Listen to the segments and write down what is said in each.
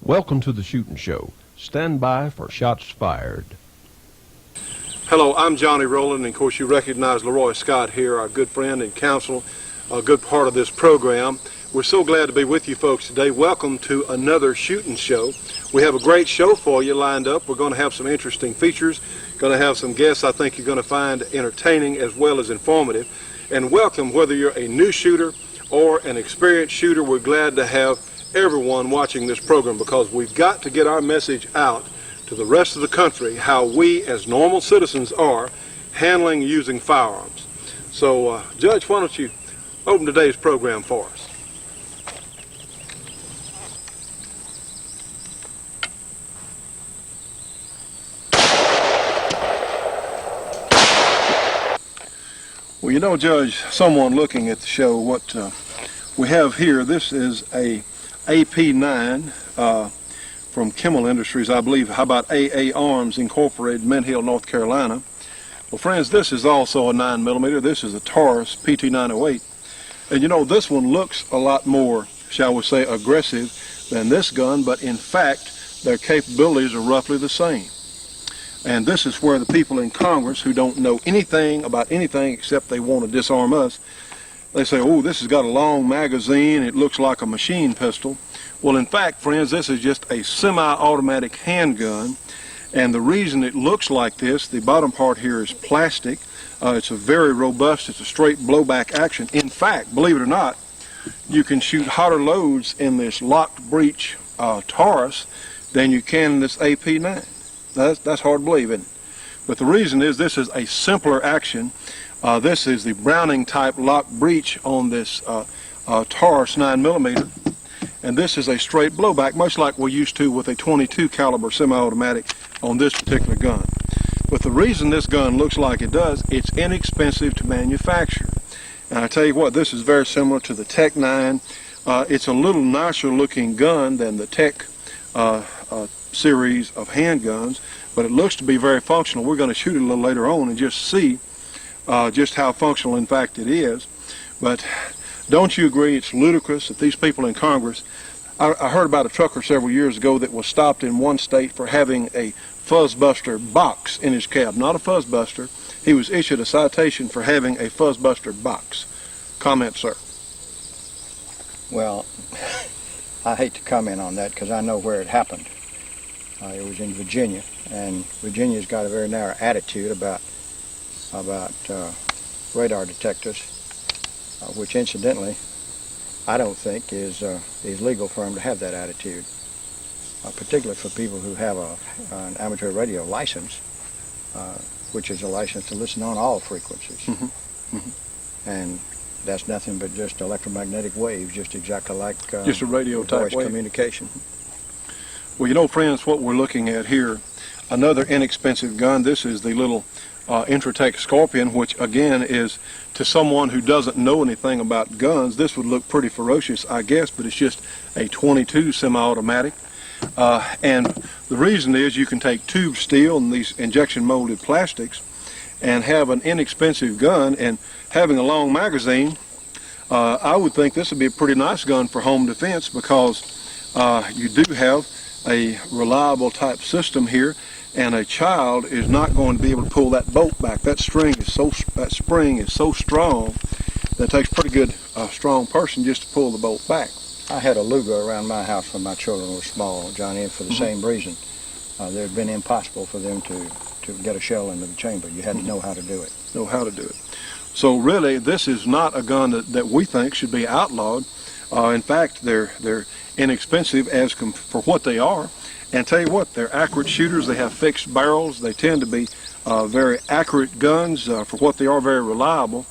Welcome to the Shootin' Show. Stand by for shots fired. Hello, I'm Johnny Rowland, and of course you recognize Leroy Scott here, our good friend and counsel, a good part of this program. We're so glad to be with you folks today. Welcome to another Shootin' Show. We have a great show for you lined up. We're going to have some interesting features, going to have some guests I think you're going to find entertaining as well as informative. And welcome, whether you're a new shooter or an experienced shooter, we're glad to have everyone watching this program, because we've got to get our message out to the rest of the country how we as normal citizens are handling using firearms. So Judge, why don't you open today's program for us? Well, you know, Judge, someone looking at the show, what we have here, this is a AP9 from Kimmel Industries, I believe. How about AA Arms Incorporated, Mint Hill, North Carolina? Well, friends, this is also a 9mm. This is a Taurus PT908. And you know, this one looks a lot more, shall we say, aggressive than this gun, but in fact, their capabilities are roughly the same. And this is where the people in Congress who don't know anything about anything except they want to disarm us, they say, oh, this has got a long magazine, it looks like a machine pistol. Well, in fact, friends, this is just a semi-automatic handgun, and the reason it looks like this, the bottom part here is plastic. It's a very robust, it's a straight blowback action. In fact, believe it or not, you can shoot hotter loads in this locked breech Taurus than you can in this AP9. That's hard to believe, isn't it? But the reason is this is a simpler action. This is the Browning type lock breech on this Taurus 9mm, and this is a straight blowback, much like we're used to with a .22 caliber semi-automatic on this particular gun. But the reason this gun looks like it does, it's inexpensive to manufacture. And I tell you what, this is very similar to the Tech 9. It's a little nicer looking gun than the Tech series of handguns, but it looks to be very functional. We're going to shoot it a little later on and just see just how functional in fact it is. But don't you agree it's ludicrous that these people in Congress, I heard about a trucker several years ago that was stopped in one state for having a fuzzbuster box in his cab. Not a fuzzbuster. He was issued a citation for having a fuzzbuster box. Comment, sir. Well, I hate to comment on that because I know where it happened. It was in Virginia, and Virginia's got a very narrow attitude about radar detectors, which incidentally I don't think is legal for them to have that attitude, particularly for people who have an amateur radio license, which is a license to listen on all frequencies. Mm-hmm. Mm-hmm. And that's nothing but just electromagnetic waves, just exactly like just a radio type voice wave communication. Well, you know, friends, what we're looking at here, another inexpensive gun. This is the little Intratec Scorpion, which again is, to someone who doesn't know anything about guns, this would look pretty ferocious, I guess, but it's just a .22 semi-automatic. And the reason is you can take tube steel and these injection molded plastics and have an inexpensive gun, and having a long magazine, I would think this would be a pretty nice gun for home defense, because you do have a reliable type system here, and a child is not going to be able to pull that bolt back. That spring is so strong that it takes a pretty good strong person just to pull the bolt back. I had a Luger around my house when my children were small, Johnny, and for the same reason. It had been impossible for them to get a shell into the chamber. You had to know how to do it. Know how to do it. So really, this is not a gun that we think should be outlawed. In fact, they're inexpensive for what they are. And tell you what, they're accurate shooters. They have fixed barrels. They tend to be very accurate guns for what they are, very reliable.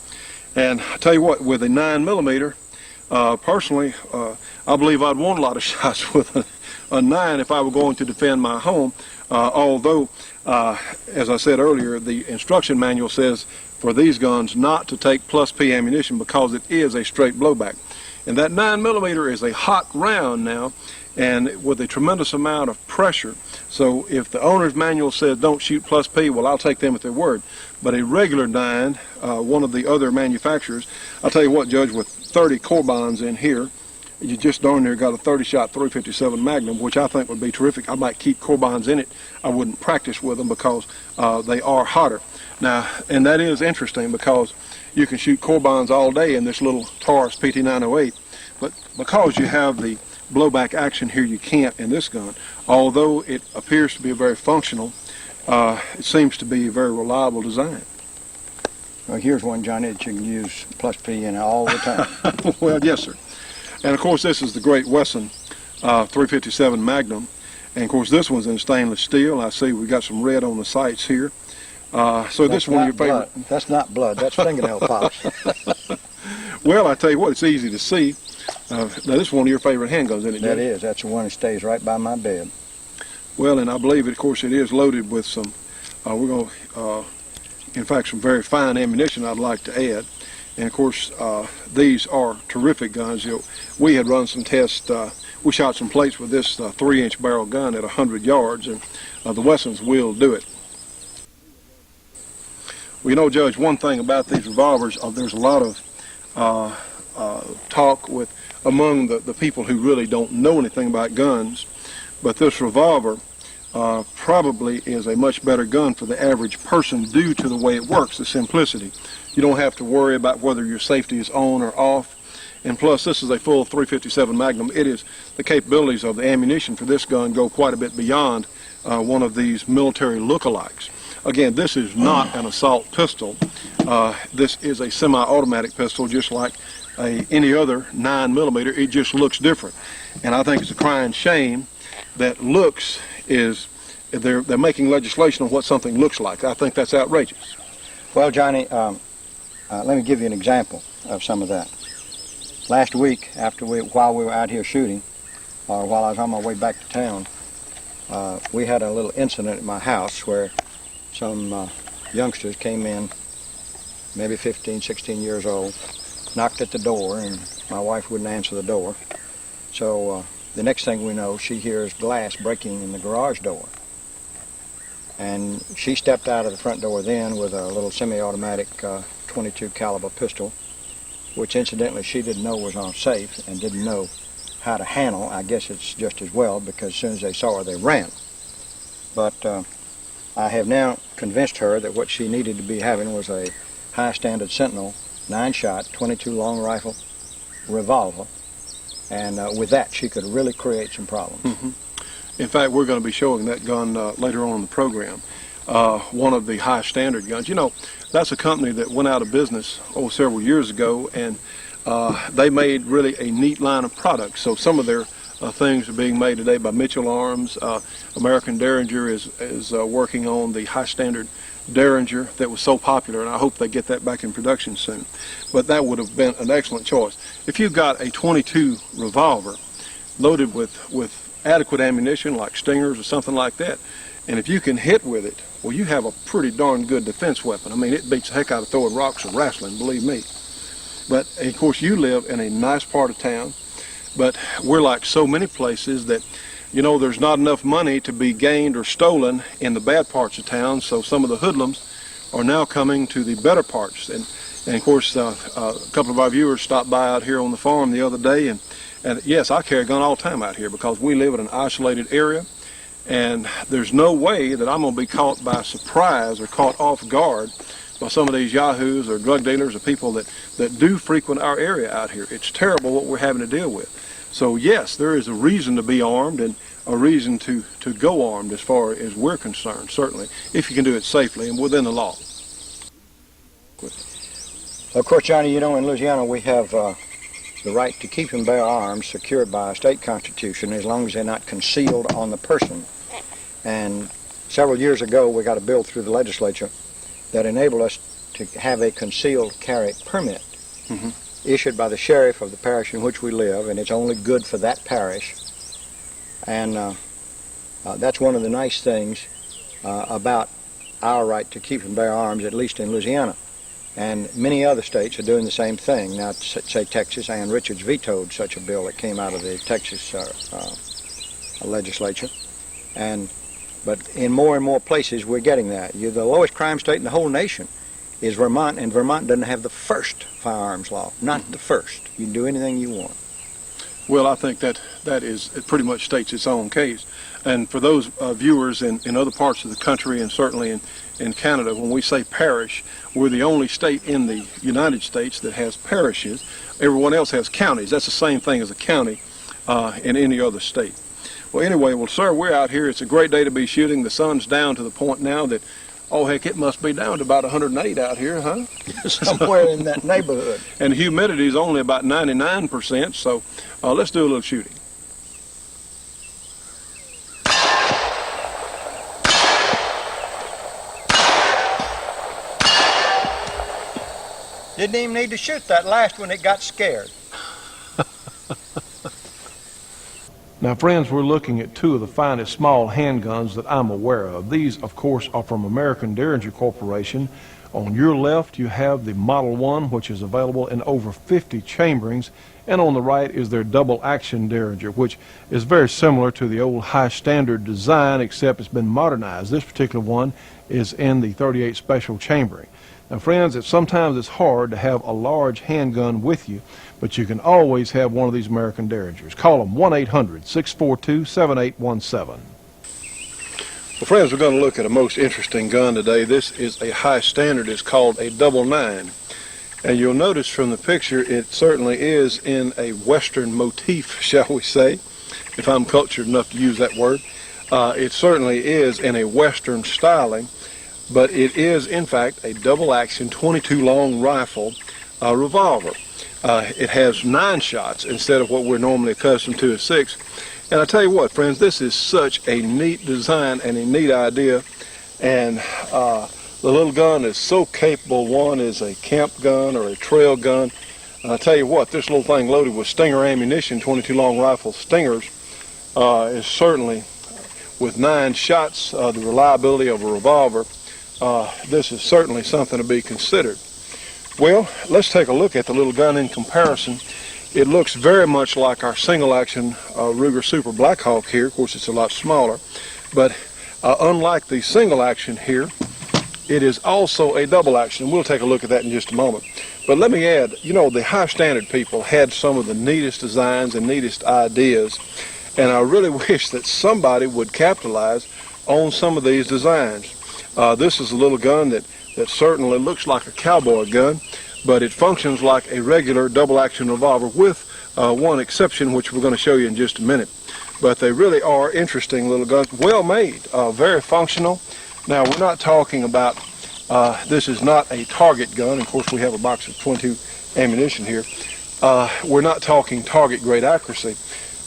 And I tell you what, with a 9mm, personally, I believe I'd want a lot of shots with a 9 if I were going to defend my home. Although, as I said earlier, the instruction manual says for these guns not to take +P ammunition because it is a straight blowback. And that 9mm is a hot round now, and with a tremendous amount of pressure. So if the owner's manual says don't shoot +P, well, I'll take them at their word. But a regular 9, one of the other manufacturers, I'll tell you what, Judge, with 30 core bonds in here, you just darn near got a 30-shot 357 Magnum, which I think would be terrific. I might keep carbines in it. I wouldn't practice with them because they are hotter. Now, and that is interesting because you can shoot carbines all day in this little Taurus PT908, but because you have the blowback action here, you can't in this gun. Although it appears to be a very functional, it seems to be a very reliable design. Well, here's one, Johnny, that you can use plus P in all the time. Well, yes, sir. And of course, this is the great Wesson 357 Magnum. And of course, this one's in stainless steel. I see we've got some red on the sights here. So this is one of your favorite. Blood. That's not blood. That's fingernail polish. Well, I tell you what, it's easy to see. Now, this is one of your favorite handguns, isn't it, That Jay? is. That's the one that stays right by my bed. Well, and I believe, of course, it is loaded with some, we're going to, in fact, some very fine ammunition I'd like to add. And, of course, these are terrific guns. You know, we had run some tests. We shot some plates with this 3-inch barrel gun at 100 yards, and the Wessons will do it. Well, you know, Judge, one thing about these revolvers, there's a lot of talk among the people who really don't know anything about guns, but this revolver probably is a much better gun for the average person due to the way it works, the simplicity. You don't have to worry about whether your safety is on or off. And plus, this is a full 357 Magnum. The capabilities of the ammunition for this gun go quite a bit beyond one of these military lookalikes. Again, this is not an assault pistol. This is a semi-automatic pistol, just like any other 9mm. It just looks different. And I think it's a crying shame that they're making legislation on what something looks like. I think that's outrageous. Well, Johnny, let me give you an example of some of that. Last week, while we were out here shooting, or while I was on my way back to town, we had a little incident at my house where some youngsters came in, maybe 15, 16 years old, knocked at the door, and my wife wouldn't answer the door. So the next thing we know, she hears glass breaking in the garage door. And she stepped out of the front door then with a little semi-automatic 22 caliber pistol, which incidentally she didn't know was unsafe and didn't know how to handle. I guess it's just as well, because as soon as they saw her, they ran. But I have now convinced her that what she needed to be having was a high standard Sentinel 9-shot 22 long rifle revolver, and with that she could really create some problems. Mm-hmm. In fact, we're going to be showing that gun later on in the program. One of the high standard guns. You know, that's a company that went out of business several years ago, and they made really a neat line of products. So some of their things are being made today by Mitchell Arms. American Derringer is working on the high standard Derringer that was so popular, and I hope they get that back in production soon. But that would have been an excellent choice. If you've got a 22 revolver loaded with adequate ammunition like Stingers or something like that, and if you can hit with it, well, you have a pretty darn good defense weapon. I mean, it beats the heck out of throwing rocks or wrestling, believe me. But of course, you live in a nice part of town, but we're like so many places that, you know, there's not enough money to be gained or stolen in the bad parts of town, so some of the hoodlums are now coming to the better parts. And of course, a couple of our viewers stopped by out here on the farm the other day, and yes, I carry a gun all the time out here because we live in an isolated area, and there's no way that I'm going to be caught by surprise or caught off guard by some of these yahoos or drug dealers or people that do frequent our area out here. It's terrible what we're having to deal with. So yes, there is a reason to be armed and a reason to go armed as far as we're concerned, certainly, if you can do it safely and within the law. Of course, Johnny, you know, in Louisiana we have the right to keep and bear arms secured by a state constitution as long as they're not concealed on the person. And several years ago we got a bill through the legislature that enabled us to have a concealed carry permit issued by the sheriff of the parish in which we live, and it's only good for that parish. And that's one of the nice things about our right to keep and bear arms, at least in Louisiana. And many other states are doing the same thing. Now, say Texas, Ann Richards vetoed such a bill that came out of the Texas legislature. But in more and more places, we're getting that. The lowest crime state in the whole nation is Vermont, and Vermont doesn't have the first firearms law, not the first. You can do anything you want. Well, I think that it pretty much states its own case. And for those viewers in other parts of the country and certainly in Canada, when we say parish, we're the only state in the United States that has parishes. Everyone else has counties. That's the same thing as a county in any other state. Well, anyway, well, sir, we're out here. It's a great day to be shooting. The sun's down to the point now that, oh, heck, it must be down to about 108 out here, huh? Somewhere in that neighborhood. And humidity is only about 99%, so let's do a little shooting. Didn't even need to shoot that last one, it got scared. Now, friends, we're looking at two of the finest small handguns that I'm aware of. These, of course, are from American Derringer Corporation. On your left, you have the Model 1, which is available in over 50 chamberings, and on the right is their double-action Derringer, which is very similar to the old high-standard design, except it's been modernized. This particular one is in the 38 special chambering. Now, friends, sometimes it's hard to have a large handgun with you, but you can always have one of these American Derringers. Call them 1-800-642-7817. Well, friends, we're going to look at a most interesting gun today. This is a high standard. It's called a 99. And you'll notice from the picture it certainly is in a Western motif, shall we say, if I'm cultured enough to use that word. It certainly is in a Western styling, but it is, in fact, a double-action 22 long rifle revolver. It has 9 shots instead of what we're normally accustomed to as 6. And I tell you what, friends, this is such a neat design and a neat idea. And the little gun is so capable. One is a camp gun or a trail gun. And I tell you what, this little thing loaded with Stinger ammunition, 22 long rifle Stingers, is certainly, with 9 shots, the reliability of a revolver, this is certainly something to be considered. Well, let's take a look at the little gun in comparison. It looks very much like our single-action Ruger Super Blackhawk here. Of course, it's a lot smaller. But unlike the single-action here, it is also a double-action. We'll take a look at that in just a moment. But let me add, you know, the high-standard people had some of the neatest designs and neatest ideas. And I really wish that somebody would capitalize on some of these designs. This is a little gun that certainly looks like a cowboy gun, but it functions like a regular double-action revolver with one exception, which we're going to show you in just a minute. But they really are interesting little guns, well made, very functional. Now, we're not talking about, this is not a target gun. Of course, we have a box of 22 ammunition here. We're not talking target grade accuracy,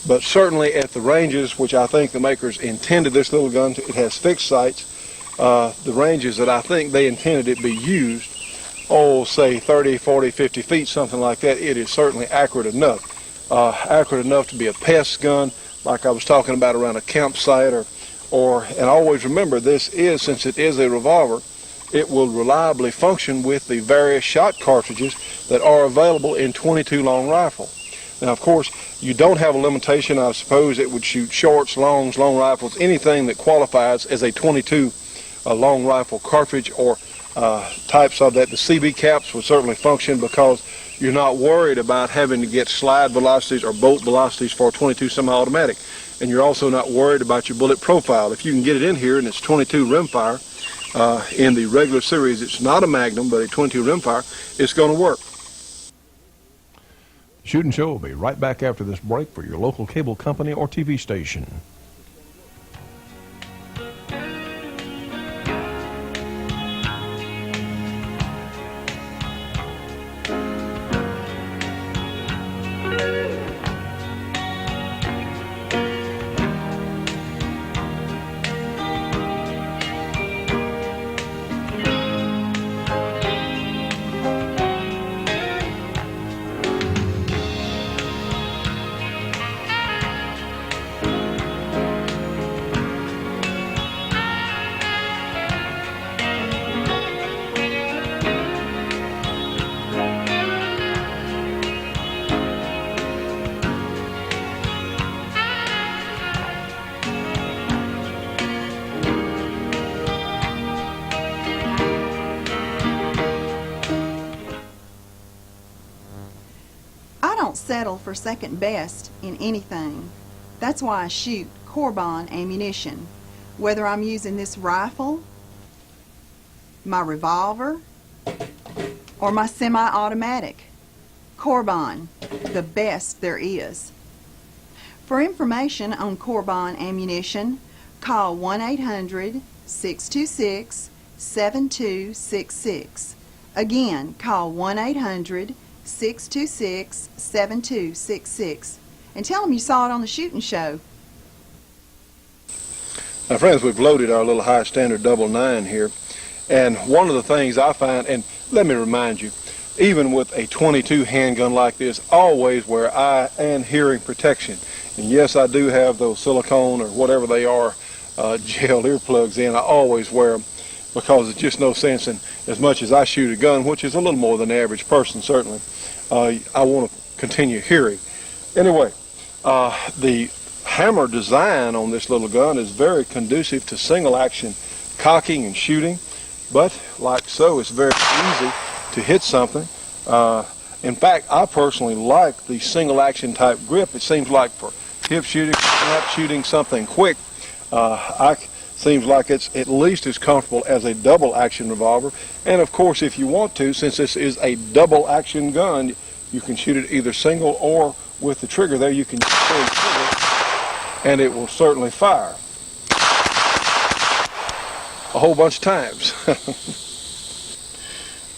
but certainly at the ranges which I think the makers intended this little gun to, it has fixed sights. The ranges that I think they intended it be used, say 30, 40, 50 feet, something like that, it is certainly accurate enough. Accurate enough to be a pest gun, like I was talking about around a campsite, and always remember, this is, since it is a revolver, it will reliably function with the various shot cartridges that are available in 22 long rifle. Now, of course, you don't have a limitation. I suppose it would shoot shorts, longs, long rifles, anything that qualifies as a 22 long rifle cartridge or types of that. The CB caps would certainly function because you're not worried about having to get slide velocities or bolt velocities for a 22 semi-automatic. And you're also not worried about your bullet profile. If you can get it in here and it's 22 rimfire, in the regular series, it's not a Magnum, but a 22 rimfire, it's going to work. Shootin' Show will be right back after this break for your local cable company or TV station. don't settle for second best in anything. That's why I shoot Corbon ammunition. Whether I'm using this rifle, my revolver, or my semi-automatic. Corbon, the best there is. For information on Corbon ammunition, call 1-800-626-7266. Again, call 1-800-626-7266 and tell them you saw it on the shooting show. Now, friends, we've loaded our little high standard 9 here, and one of the things I find, and let me remind you, even with a 22 handgun like this, always wear eye and hearing protection. And yes, I do have those silicone or whatever they are gel earplugs in. I always wear them because it's just no sense in, as much as I shoot a gun, which is a little more than the average person certainly, I want to continue hearing. Anyway, the hammer design on this little gun is very conducive to single action cocking and shooting, but like so, it's very easy to hit something. In fact, I personally like the single action type grip. It seems like for hip shooting, snap shooting, something quick, seems like it's at least as comfortable as a double action revolver. And of course, if you want to, since this is a double action gun, you can shoot it either single or with the trigger there. You can pull the trigger and it will certainly fire a whole bunch of times.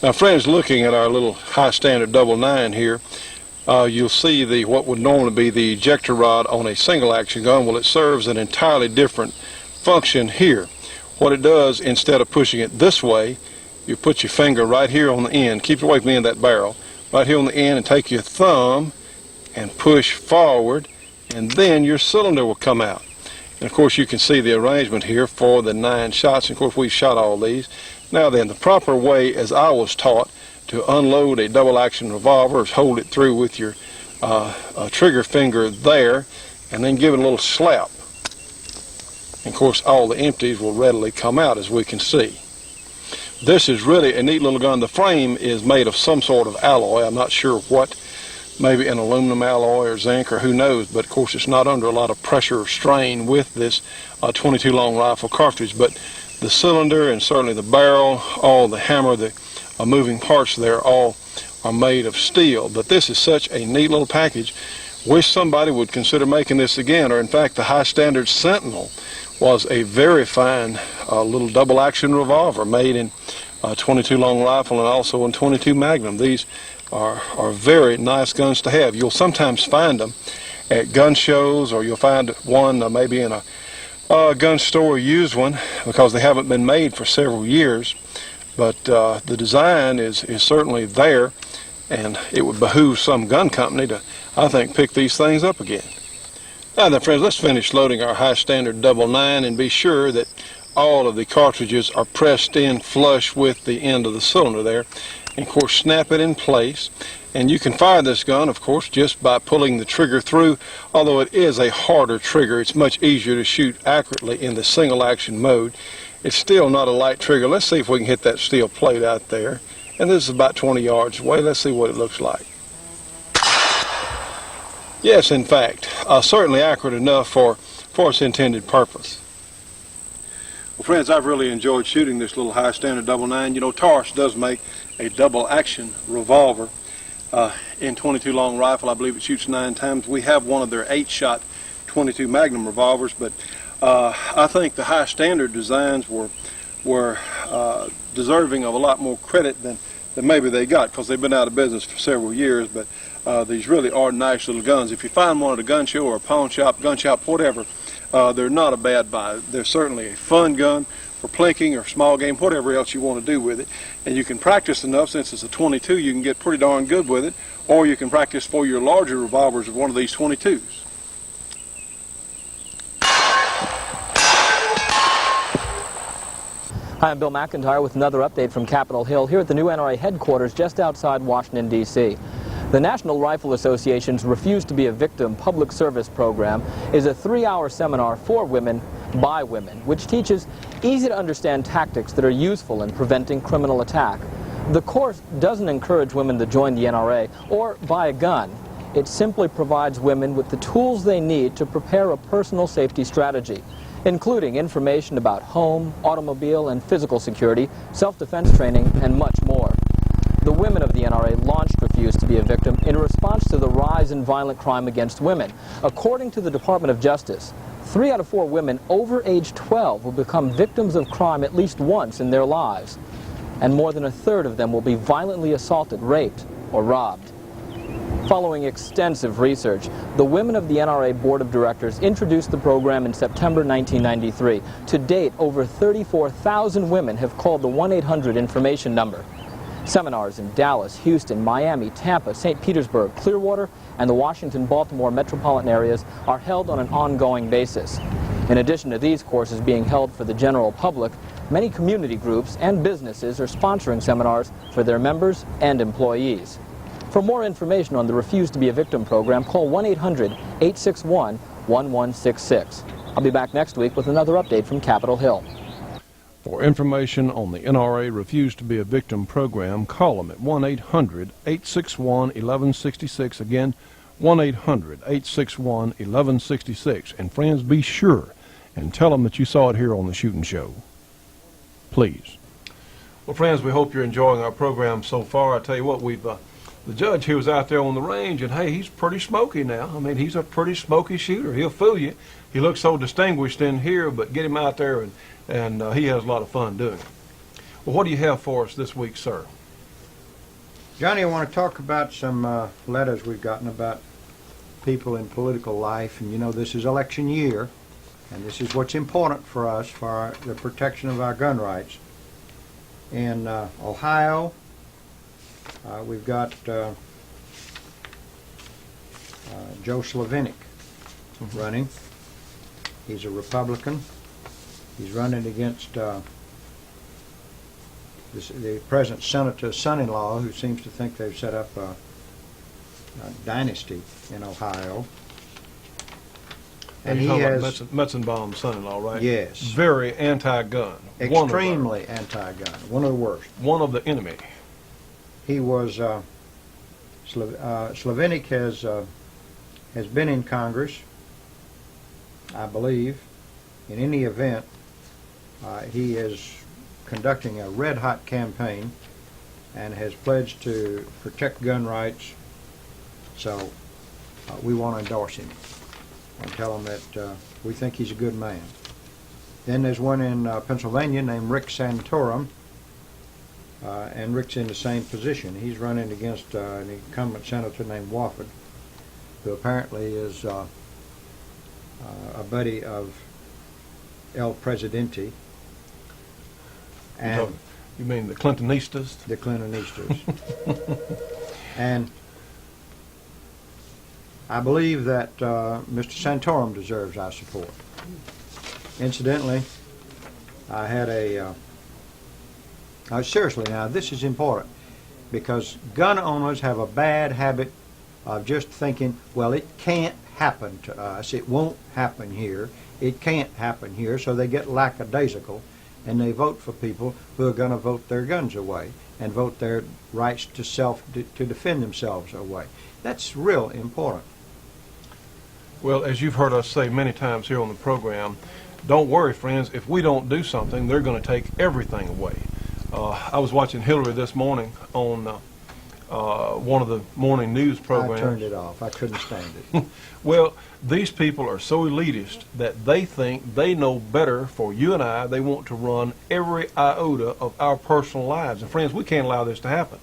Now, friends, looking at our little high standard 9 here, you'll see what would normally be the ejector rod on a single action gun. Well, it serves an entirely different function here. What it does, instead of pushing it this way, you put your finger right here on the end, keep it away from the end of that barrel, right here on the end, and take your thumb and push forward, and then your cylinder will come out. And of course, you can see the arrangement here for the 9 shots. And of course, we've shot all these. Now then, the proper way, as I was taught, to unload a double action revolver is hold it through with your trigger finger there, and then give it a little slap. And of course, all the empties will readily come out, as we can see. This is really a neat little gun. The frame is made of some sort of alloy. I'm not sure what, maybe an aluminum alloy or zinc or who knows, but of course it's not under a lot of pressure or strain with this 22 long rifle cartridge. But the cylinder and certainly the barrel, all the hammer, the moving parts there, all are made of steel. But this is such a neat little package. Wish somebody would consider making this again, or in fact the high standard Sentinel was a very fine little double action revolver made in 22 long rifle and also in 22 Magnum. These are very nice guns to have. You'll sometimes find them at gun shows, or you'll find one maybe in a gun store, used one, because they haven't been made for several years. But the design is certainly there, and it would behoove some gun company to, I think, pick these things up again. Now then, friends, let's finish loading our high standard 9 and be sure that all of the cartridges are pressed in flush with the end of the cylinder there. And of course, snap it in place. And you can fire this gun, of course, just by pulling the trigger through. Although it is a harder trigger, it's much easier to shoot accurately in the single action mode. It's still not a light trigger. Let's see if we can hit that steel plate out there. And this is about 20 yards away. Let's see what it looks like. Yes, in fact, certainly accurate enough for its intended purpose. Well, friends, I've really enjoyed shooting this little high standard 9. You know, Taurus does make a double action revolver in 22 long rifle. I believe it shoots 9 times. We have one of their 8-shot 22 Magnum revolvers, but I think the high standard designs were deserving of a lot more credit than maybe they got, because they've been out of business for several years. But these really are nice little guns. If you find one at a gun show or a pawn shop, gun shop, whatever, they're not a bad buy. They're certainly a fun gun for plinking or small game, whatever else you want to do with it. And you can practice enough. Since it's a 22, you can get pretty darn good with it. Or you can practice for your larger revolvers with one of these 22s. Hi, I'm Bill McIntyre with another update from Capitol Hill here at the new NRA headquarters just outside Washington, D.C. The National Rifle Association's Refuse to be a Victim public service program is a 3-hour seminar for women by women, which teaches easy-to-understand tactics that are useful in preventing criminal attack. The course doesn't encourage women to join the NRA or buy a gun. It simply provides women with the tools they need to prepare a personal safety strategy, including information about home, automobile, and physical security, self-defense training, and much more. The women of the NRA launched Refuse to be a Victim in response to the rise in violent crime against women. According to the Department of Justice, 3 out of 4 women over age 12 will become victims of crime at least once in their lives, and more than a third of them will be violently assaulted, raped, or robbed. Following extensive research, the women of the NRA Board of Directors introduced the program in September 1993. To date, over 34,000 women have called the 1-800 information number. Seminars in Dallas, Houston, Miami, Tampa, St. Petersburg, Clearwater, and the Washington-Baltimore metropolitan areas are held on an ongoing basis. In addition to these courses being held for the general public, many community groups and businesses are sponsoring seminars for their members and employees. For more information on the Refuse to be a Victim program, call 1-800-861-1166. I'll be back next week with another update from Capitol Hill. For information on the NRA Refuse to be a Victim program, call them at 1-800-861-1166. Again, 1-800-861-1166. And friends, be sure and tell them that you saw it here on the Shootin' Show. Please. Well, friends, we hope you're enjoying our program so far. I tell you what, the judge here was out there on the range, and hey, he's pretty smoky now. I mean, he's a pretty smoky shooter. He'll fool you. He looks so distinguished in here, but get him out there, and he has a lot of fun doing it. Well, what do you have for us this week, sir? Johnny, I want to talk about some letters we've gotten about people in political life. And you know, this is election year, and this is what's important for us for the protection of our gun rights. In Ohio, we've got Joe Slavinik running. He's a Republican. He's running against the present senator's son-in-law, who seems to think they've set up a dynasty in Ohio. And he has Metzenbaum's son-in-law, right? Yes. Very anti-gun. Extremely anti-gun. One of the worst. One of the enemy. He was Slavinik has been in Congress, I believe. In any event, he is conducting a red-hot campaign and has pledged to protect gun rights. So we want to endorse him and tell him that we think he's a good man. Then there's one in Pennsylvania named Rick Santorum, and Rick's in the same position. He's running against an incumbent senator named Wofford, who apparently is a buddy of El Presidente. And you mean the Clintonistas? The Clintonistas. And I believe that Mr. Santorum deserves our support. Incidentally, I had seriously now, this is important, because gun owners have a bad habit of just thinking, well, it can't happen to us, it won't happen here, it can't happen here, so they get lackadaisical and they vote for people who are going to vote their guns away and vote their rights to defend themselves away. That's real important. Well, as you've heard us say many times here on the program, don't worry, friends, if we don't do something, they're going to take everything away. I was watching Hillary this morning on one of the morning news programs. I turned it off. I couldn't stand it. Well, these people are so elitist that they think they know better for you and I. They want to run every iota of our personal lives. And friends, we can't allow this to happen.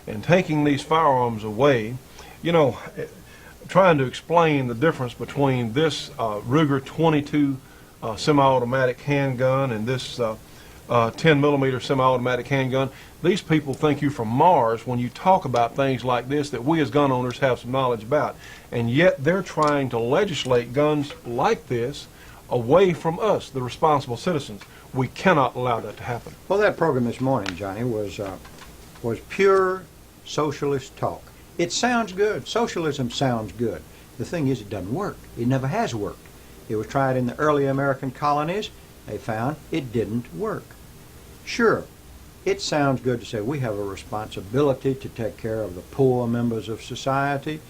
And taking these firearms away, you know, trying to explain the difference between this Ruger 22 semi-automatic handgun and this 10mm semi-automatic handgun, these people think you from Mars when you talk about things like this that we as gun owners have some knowledge about. And yet they're trying to legislate guns like this away from us, the responsible citizens. We cannot allow that to happen. Well, that program this morning, Johnny, was pure socialist talk. It sounds good. Socialism sounds good. The thing is, it doesn't work. It never has worked. It was tried in the early American colonies. They found it didn't work. Sure, it sounds good to say we have a responsibility to take care of the poor members of society,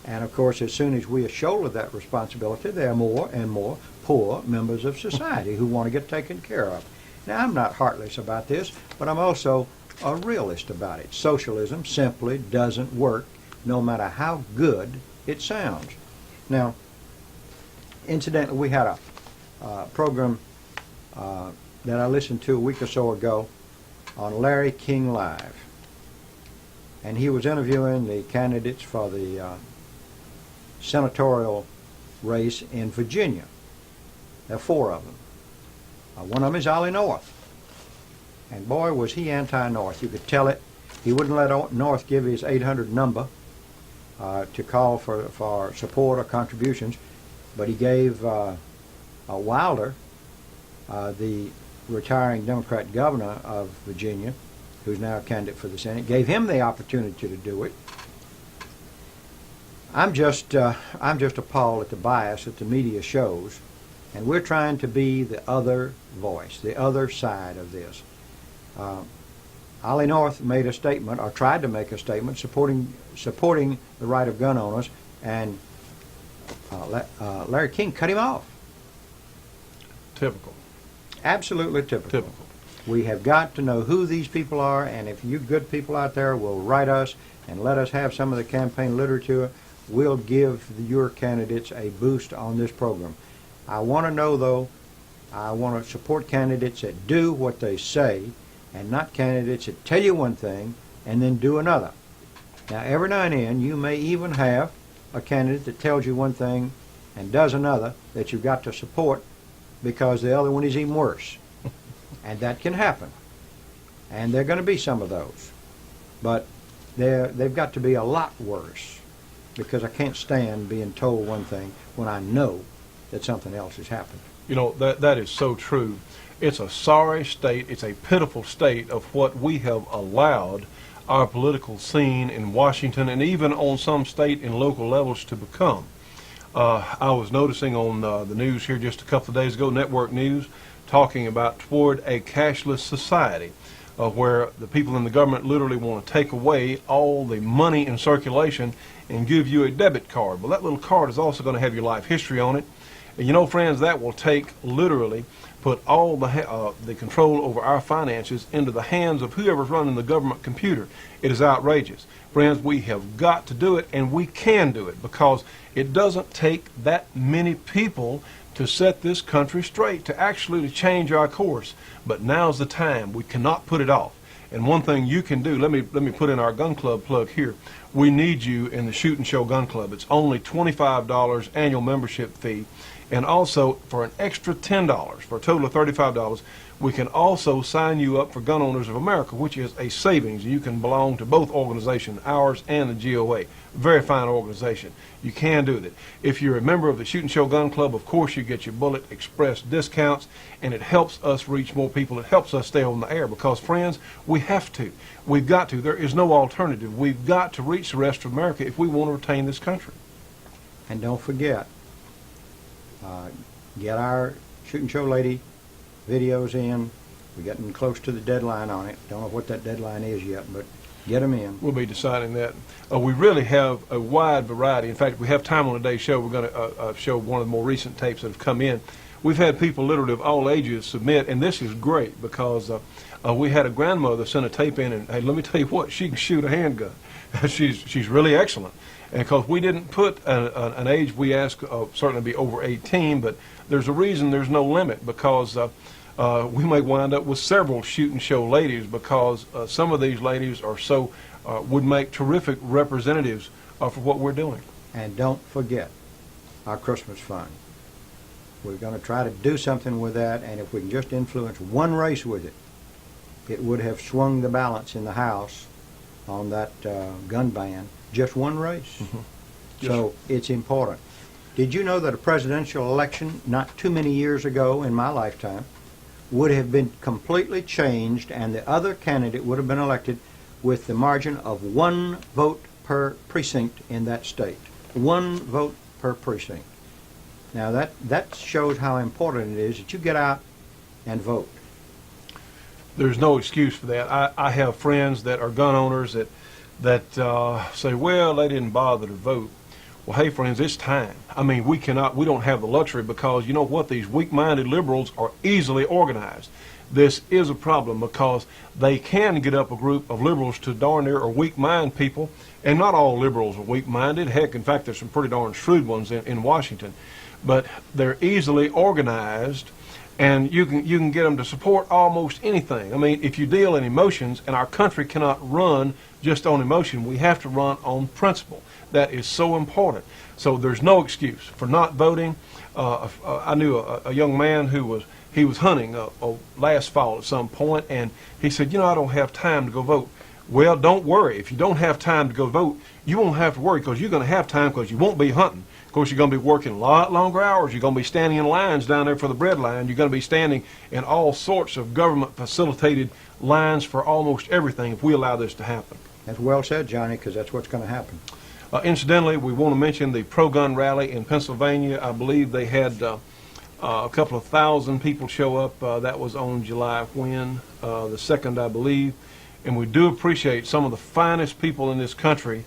And of course, as soon as we shoulder that responsibility, there are more and more poor members of society who want to get taken care of. Now, I'm not heartless about this, but I'm also a realist about it. Socialism simply doesn't work, no matter how good it sounds. Now, incidentally, we had a program that I listened to a week or so ago on Larry King Live. And he was interviewing the candidates for the senatorial race in Virginia. There are 4 of them. One of them is Ollie North. And boy, was he anti-North. You could tell it. He wouldn't let North give his 800 number to call for support or contributions, but he gave Wilder, the retiring Democrat governor of Virginia, who's now a candidate for the Senate, gave him the opportunity to do it. I'm just appalled at the bias that the media shows, and we're trying to be the other voice, the other side of this. Ollie North made a statement, or tried to make a statement, supporting the right of gun owners, and Larry King cut him off. Typical. Absolutely typical. Typical. We have got to know who these people are, and if you good people out there will write us and let us have some of the campaign literature, we'll give your candidates a boost on this program. I want to know, though, I want to support candidates that do what they say, and not candidates that tell you one thing and then do another. Now, every now and then, you may even have a candidate that tells you one thing and does another that you've got to support because the other one is even worse. And that can happen. And there are going to be some of those. But they've got to be a lot worse, because I can't stand being told one thing when I know that something else has happened. You know, that is so true. It's a sorry state, it's a pitiful state of what we have allowed our political scene in Washington and even on some state and local levels to become. I was noticing on the news here just a couple of days ago, network news, talking about toward a cashless society, where the people in the government literally want to take away all the money in circulation and give you a debit card. Well, that little card is also going to have your life history on it. And you know, friends, that will literally put all the control over our finances into the hands of whoever's running the government computer. It is outrageous. Friends, we have got to do it, and we can do it, because it doesn't take that many people to set this country straight, to actually change our course. But now's the time. We cannot put it off. And one thing you can do, let me put in our gun club plug here. We need you in the Shoot and Show Gun Club. It's only $25 annual membership fee. And also, for an extra $10, for a total of $35, we can also sign you up for Gun Owners of America, which is a savings. You can belong to both organizations, ours and the GOA. Very fine organization. You can do that. If you're a member of the Shoot and Show Gun Club, of course you get your Bullet Express discounts, and it helps us reach more people. It helps us stay on the air, because, friends, we have to. We've got to. There is no alternative. We've got to reach the rest of America if we want to retain this country. And don't forget, get our Shoot and Show Lady videos in. We're getting close to the deadline on it. Don't know what that deadline is yet, but get them in. We'll be deciding that. We really have a wide variety. In fact, if we have time on today's show, we're going to show one of the more recent tapes that have come in. We've had people literally of all ages submit, and this is great, because we had a grandmother send a tape in, and hey, let me tell you what, she can shoot a handgun. she's really excellent. And because we didn't put an age, we ask certainly be over 18, but there's a reason there's no limit, because we may wind up with several Shoot and Show ladies, because some of these ladies are so would make terrific representatives for what we're doing. And don't forget our Christmas fund. We're going to try to do something with that, and if we can just influence one race with it, it would have swung the balance in the House on that gun ban. Just one race. Mm-hmm. So it's important. Did you know that a presidential election not too many years ago in my lifetime would have been completely changed, and the other candidate would have been elected with the margin of 1 vote per precinct in that state? 1 vote per precinct. Now that shows how important it is that you get out and vote. There's no excuse for that. I have friends that are gun owners that say, well, they didn't bother to vote. Well, hey, friends, it's time. I mean, we don't have the luxury, because you know what? These weak-minded liberals are easily organized. This is a problem because they can get up a group of liberals to darn near or weak-minded people, and not all liberals are weak-minded. Heck, in fact, there's some pretty darn shrewd ones in Washington. But they're easily organized, and you can get them to support almost anything. I mean, if you deal in emotions, and our country cannot run just on emotion, we have to run on principle. That is so important. So there's no excuse for not voting. I knew a young man who was hunting last fall at some point, and he said, I don't have time to go vote. Well, don't worry. If you don't have time to go vote, you won't have to worry, because you're going to have time, because you won't be hunting. Of course, you're going to be working a lot longer hours. You're going to be standing in lines down there for the bread line. You're going to be standing in all sorts of government-facilitated lines for almost everything if we allow this to happen. That's well said, Johnny, because that's what's going to happen. Incidentally, we want to mention the pro-gun rally in Pennsylvania. I believe they had a couple of thousand people show up. That was on July when? The 2nd, I believe. And we do appreciate some of the finest people in this country.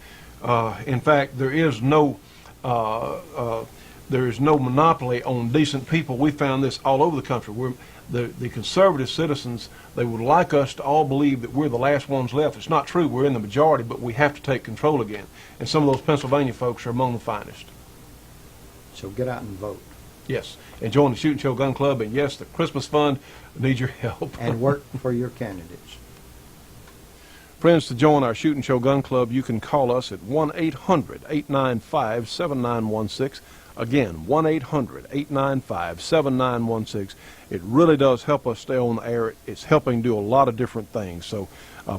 In fact, there is no monopoly on decent people. We found this all over the country. The conservative citizens, they would like us to all believe that we're the last ones left. It's not true. We're in the majority, but we have to take control again. And some of those Pennsylvania folks are among the finest. So get out and vote. Yes, and join the Shootin' Show Gun Club, and yes, the Christmas Fund needs your help. And work for your candidates. Friends, to join our Shootin' Show Gun Club, you can call us at 1-800-895-7916. Again, 1-800-895-7916. It really does help us stay on the air. It's helping do a lot of different things. So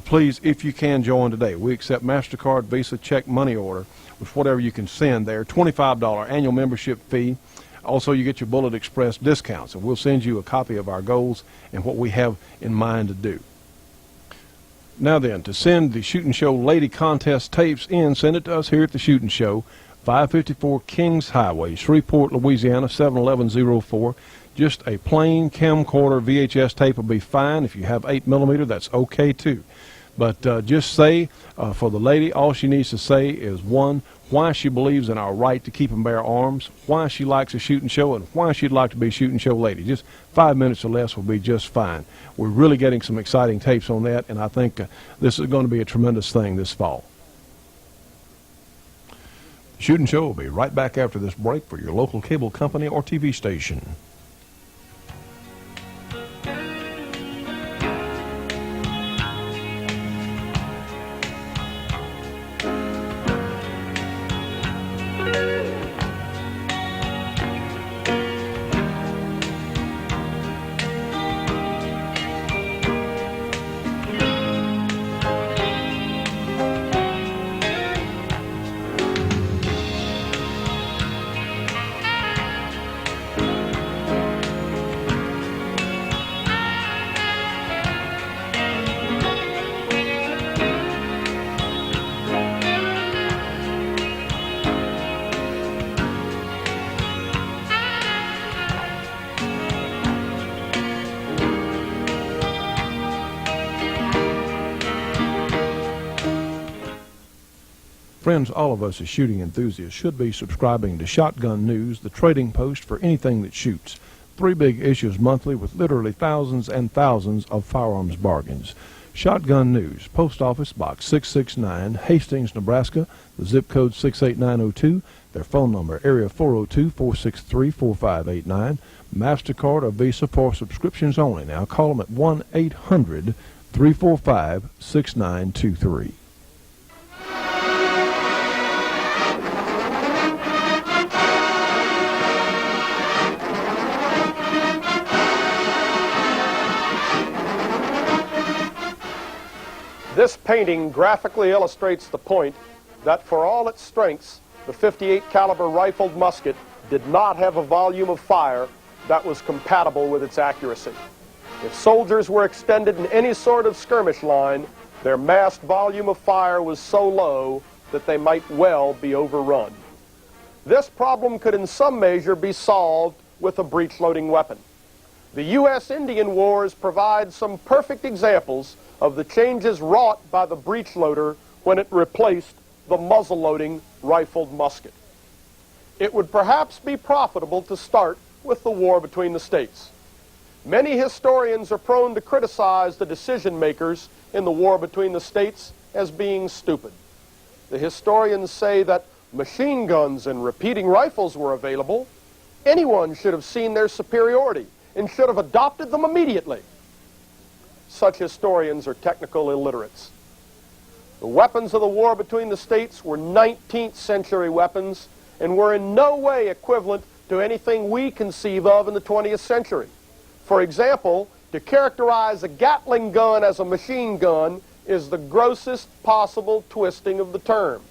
please, if you can, join today. We accept MasterCard, Visa, check, money order, with whatever you can send there. $25 annual membership fee. Also, you get your Bullet Express discounts, and we'll send you a copy of our goals and what we have in mind to do. Now then, to send the Shootin' Show Lady Contest tapes in, send it to us here at the Shootin' Show, 554 Kings Highway, Shreveport, Louisiana, 71104. Just a plain camcorder VHS tape will be fine. If you have 8mm, that's okay too. But just say, for the lady, all she needs to say is, 1, why she believes in our right to keep and bear arms, why she likes a Shootin' Show, and why she'd like to be a Shootin' Show lady. Just 5 minutes or less will be just fine. We're really getting some exciting tapes on that, and I think this is going to be a tremendous thing this fall. The Shootin' Show will be right back after this break for your local cable company or TV station. Friends, all of us as shooting enthusiasts should be subscribing to Shotgun News, the trading post for anything that shoots. 3 big issues monthly with literally thousands and thousands of firearms bargains. Shotgun News, Post Office Box 669, Hastings, Nebraska, the zip code 68902, their phone number, area 402-463-4589, MasterCard or Visa for subscriptions only. Now call them at 1-800-345-6923. This painting graphically illustrates the point that for all its strengths, the .58 caliber rifled musket did not have a volume of fire that was compatible with its accuracy. If soldiers were extended in any sort of skirmish line, their massed volume of fire was so low that they might well be overrun. This problem could in some measure be solved with a breech-loading weapon. The U.S. Indian Wars provide some perfect examples of the changes wrought by the breech loader when it replaced the muzzle-loading rifled musket. it would perhaps be profitable to start with the war between the states. Many historians are prone to criticize the decision makers in the war between the states as being stupid. The historians say that machine guns and repeating rifles were available. Anyone should have seen their superiority and should have adopted them immediately. Such historians are technical illiterates. The weapons of the war between the states were 19th century weapons and were in no way equivalent to anything we conceive of in the 20th century. For example, to characterize a Gatling gun as a machine gun is the grossest possible twisting of the term.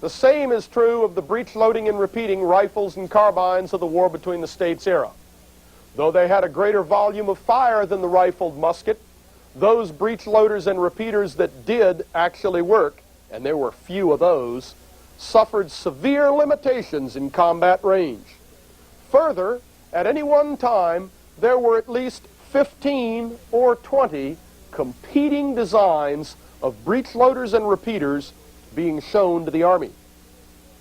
The same is true of the breech-loading and repeating rifles and carbines of the war between the states era. Though they had a greater volume of fire than the rifled musket, those breech-loaders and repeaters that did actually work, and there were few of those, suffered severe limitations in combat range. Further, at any one time, there were at least 15 or 20 competing designs of breech loaders and repeaters being shown to the Army.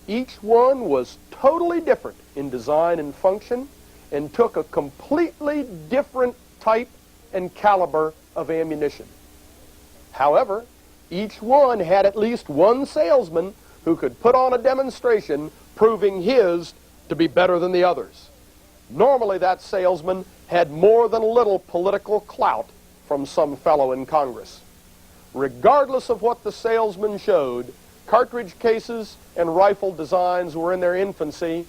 Each one was totally different in design and function and took a completely different type and caliber of ammunition. However, each one had at least one salesman who could put on a demonstration proving his to be better than the others. Normally that salesman had more than a little political clout from some fellow in Congress. Regardless of what the salesman showed, cartridge cases and rifle designs were in their infancy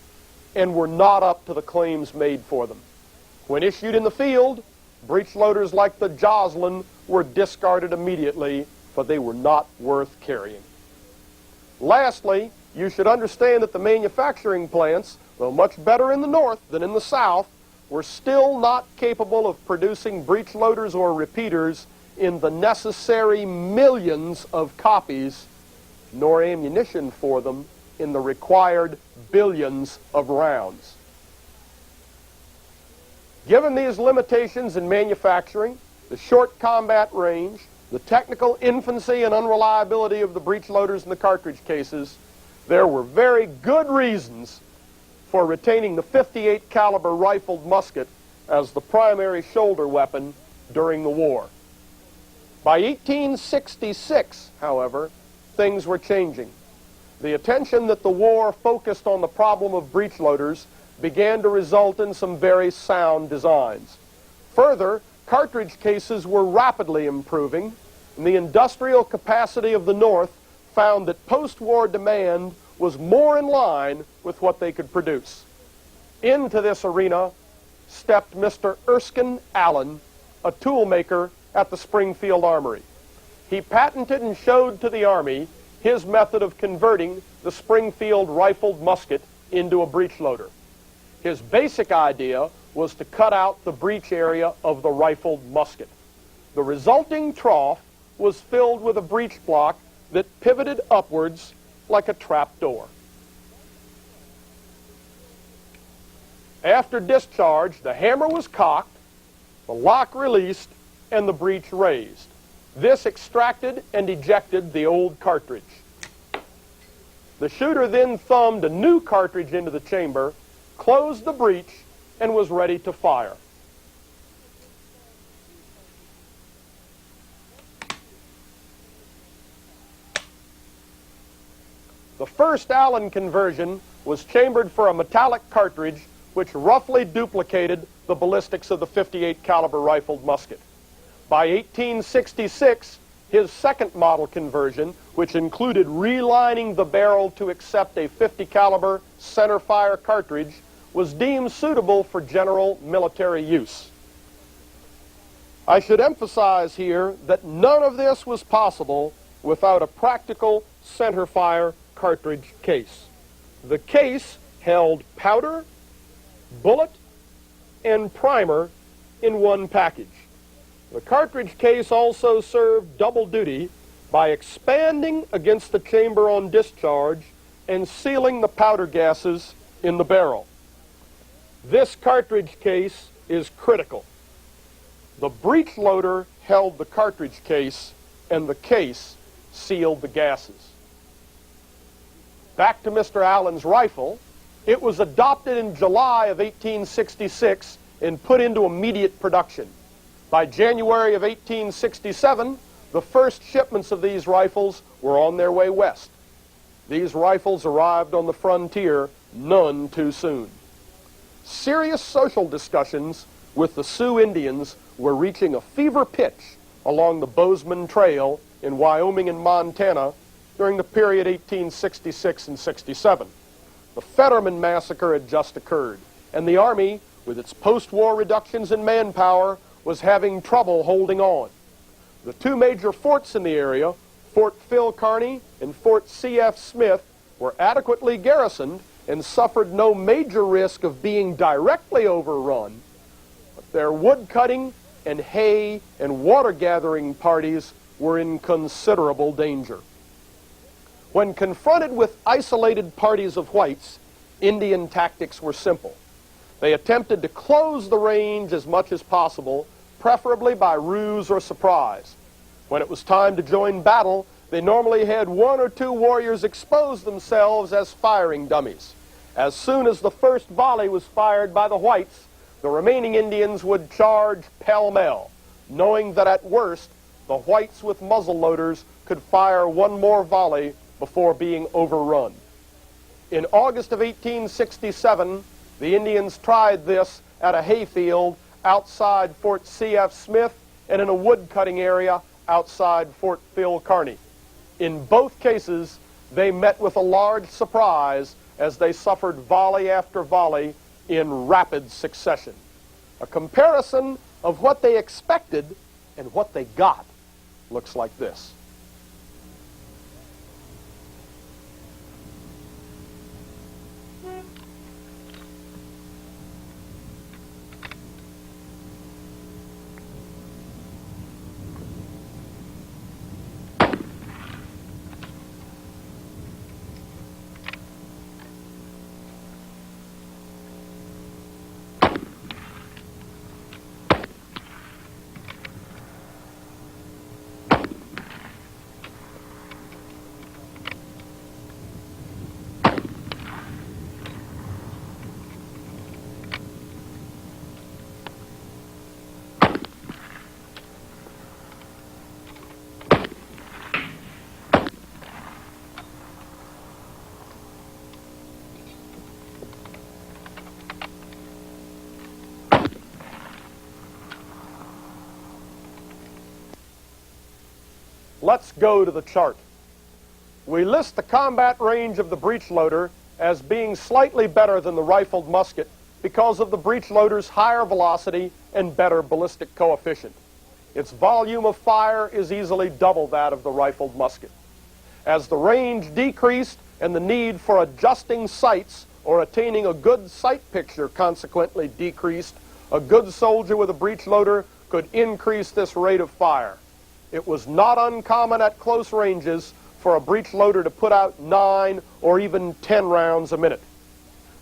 and were not up to the claims made for them. When issued in the field, breech loaders like the Joslin were discarded immediately, for they were not worth carrying. Lastly, you should understand that the manufacturing plants, though much better in the North than in the South, were still not capable of producing breech loaders or repeaters in the necessary millions of copies, nor ammunition for them in the required billions of rounds. Given these limitations in manufacturing, the short combat range, the technical infancy and unreliability of the breech loaders and the cartridge cases, there were very good reasons for retaining the .58 caliber rifled musket as the primary shoulder weapon during the war. By 1866, however, things were changing. The attention that the war focused on the problem of breech loaders began to result in some very sound designs. Further, cartridge cases were rapidly improving, and the industrial capacity of the North found that post-war demand was more in line with what they could produce. Into this arena stepped Mr. Erskine Allen, a toolmaker at the Springfield Armory. He patented and showed to the Army his method of converting the Springfield rifled musket into a breech loader. His basic idea was to cut out the breech area of the rifled musket. The resulting trough was filled with a breech block that pivoted upwards like a trap door. After discharge, the hammer was cocked, the lock released, and the breech raised. This extracted and ejected the old cartridge. The shooter then thumbed a new cartridge into the chamber, closed the breech, and was ready to fire. The first Allen conversion was chambered for a metallic cartridge which roughly duplicated the ballistics of the .58 caliber rifled musket. By 1866, his second model conversion, which included relining the barrel to accept a .50 caliber center fire cartridge, was deemed suitable for general military use. I should emphasize here that none of this was possible without a practical center fire cartridge case. The case held powder, bullet, and primer in one package. The cartridge case also served double duty by expanding against the chamber on discharge and sealing the powder gases in the barrel. This cartridge case is critical. The breech loader held the cartridge case, and the case sealed the gases. Back to Mr. Allen's rifle, It was adopted in July of 1866 and put into immediate production. By January of 1867, the first shipments of these rifles were on their way west. These rifles arrived on the frontier none too soon. Serious social discussions with the Sioux Indians were reaching a fever pitch along the Bozeman Trail in Wyoming and Montana during the period 1866 and 67. The Fetterman Massacre had just occurred, and the Army, with its post-war reductions in manpower, was having trouble holding on. The two major forts in the area, Fort Phil Kearny and Fort C.F. Smith, were adequately garrisoned and suffered no major risk of being directly overrun, but their wood-cutting and hay and water-gathering parties were in considerable danger. When confronted with isolated parties of whites, Indian tactics were simple. They attempted to close the range as much as possible, preferably by ruse or surprise. When it was time to join battle, they normally had one or two warriors expose themselves as firing dummies. As soon as the first volley was fired by the whites, the remaining Indians would charge pell-mell, knowing that at worst, the whites with muzzle loaders could fire one more volley before being overrun. In August of 1867, the Indians tried this at a hayfield outside Fort C.F. Smith and in a wood-cutting area outside Fort Phil Kearny. In both cases, they met with a large surprise as they suffered volley after volley in rapid succession. A comparison of what they expected and what they got looks like this. Let's go to the chart. We list the combat range of the breech loader as being slightly better than the rifled musket because of the breech loader's higher velocity and better ballistic coefficient. Its volume of fire is easily double that of the rifled musket. As the range decreased and the need for adjusting sights or attaining a good sight picture consequently decreased, a good soldier with a breech loader could increase this rate of fire. It was not uncommon at close ranges for a breech loader to put out 9 or even 10 rounds a minute.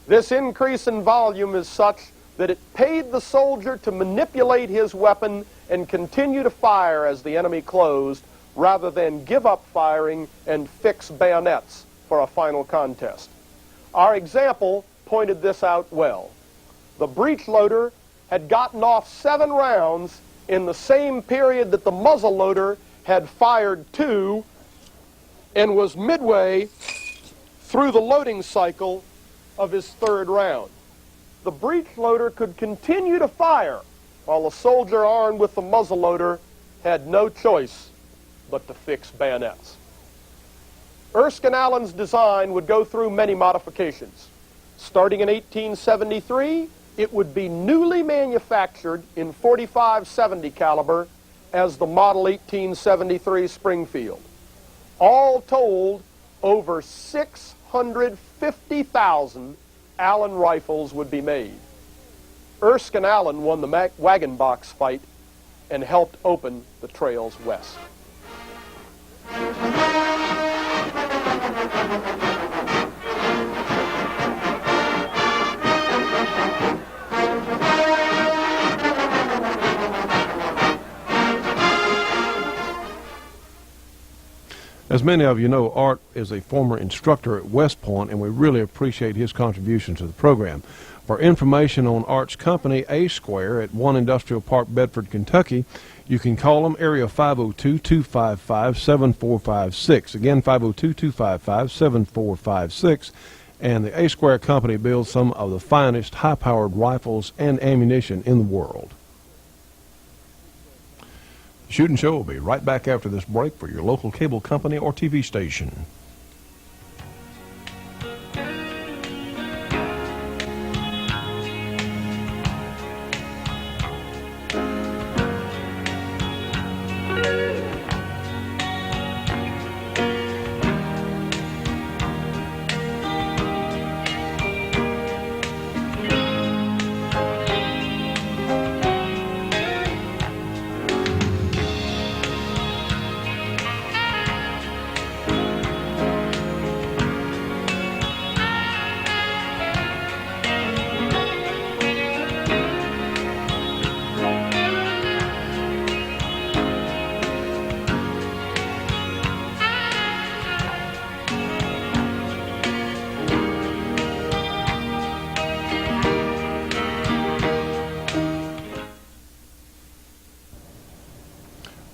This increase in volume is such that it paid the soldier to manipulate his weapon and continue to fire as the enemy closed, rather than give up firing and fix bayonets for a final contest. Our example pointed this out well. The breech loader had gotten off 7 rounds in the same period that the muzzle loader had fired 2 and was midway through the loading cycle of his 3rd round. The breech loader could continue to fire while the soldier armed with the muzzle loader had no choice but to fix bayonets. Erskine Allen's design would go through many modifications. Starting in 1873, it would be newly manufactured in .45-70 caliber as the Model 1873 Springfield. All told, over 650,000 Allen rifles would be made. Erskine Allen won the wagon box fight and helped open the trails west. As many of you know, Art is a former instructor at West Point, and we really appreciate his contribution to the program. For information on Art's company, A Square, at 1 Industrial Park, Bedford, Kentucky, you can call them, area 502-255-7456. Again, 502-255-7456. And the A Square company builds some of the finest high-powered rifles and ammunition in the world. The Shootin' Show will be right back after this break for your local cable company or TV station.